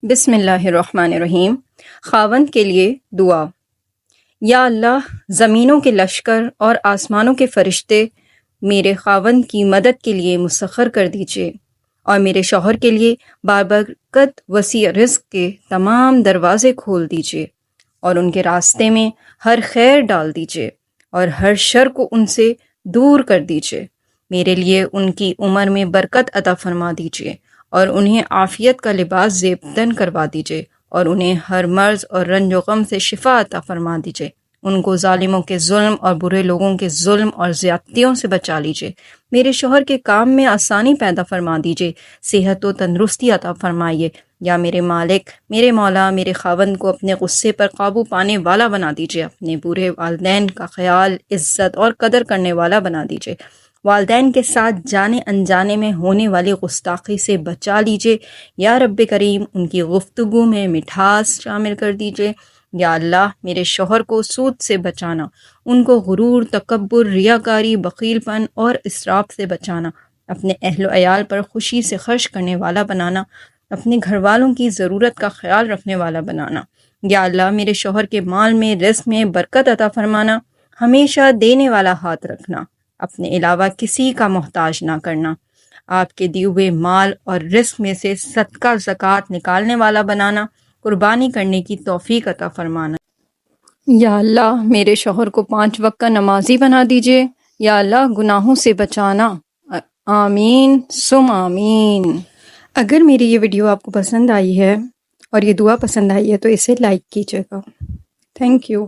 بسم اللہ الرحمن الرحیم۔ خاوند کے لیے دعا۔ یا اللہ، زمینوں کے لشکر اور آسمانوں کے فرشتے میرے خاوند کی مدد کے لیے مسخر کر دیجیے، اور میرے شوہر کے لیے بابرکت وسیع رزق کے تمام دروازے کھول دیجیے، اور ان کے راستے میں ہر خیر ڈال دیجیے، اور ہر شر کو ان سے دور کر دیجیے۔ میرے لیے ان کی عمر میں برکت عطا فرما دیجیے، اور انہیں عافیت کا لباس زیبدن کروا دیجیے، اور انہیں ہر مرض اور رنج و غم سے شفا عطا فرما دیجیے۔ ان کو ظالموں کے ظلم اور برے لوگوں کے ظلم اور زیادتیوں سے بچا لیجیے۔ میرے شوہر کے کام میں آسانی پیدا فرما دیجیے، صحت و تندرستی عطا فرمائیے۔ یا میرے مالک، میرے مولا، میرے خاوند کو اپنے غصے پر قابو پانے والا بنا دیجیے، اپنے برے والدین کا خیال، عزت اور قدر کرنے والا بنا دیجیے۔ والدین کے ساتھ جانے انجانے میں ہونے والی گستاخی سے بچا لیجیے۔ یا رب کریم، ان کی گفتگو میں مٹھاس شامل کر دیجیے۔ یا اللہ، میرے شوہر کو سود سے بچانا، ان کو غرور، تکبر، ریاکاری، بخیل پن اور اسراف سے بچانا، اپنے اہل و عیال پر خوشی سے خرچ کرنے والا بنانا، اپنے گھر والوں کی ضرورت کا خیال رکھنے والا بنانا۔ یا اللہ، میرے شوہر کے مال میں، رزق میں برکت عطا فرمانا، ہمیشہ دینے والا ہاتھ رکھنا، اپنے علاوہ کسی کا محتاج نہ کرنا، آپ کے دیے ہوئے مال اور رزق میں سے صدقہ زکوٰۃ نکالنے والا بنانا، قربانی کرنے کی توفیق عطا فرمانا۔ یا اللہ، میرے شوہر کو 5 وقت کا نمازی بنا دیجیے۔ یا اللہ، گناہوں سے بچانا۔ آمین ثم آمین۔ اگر میری یہ ویڈیو آپ کو پسند آئی ہے اور یہ دعا پسند آئی ہے تو اسے لائک کیجیے گا۔ Thank you.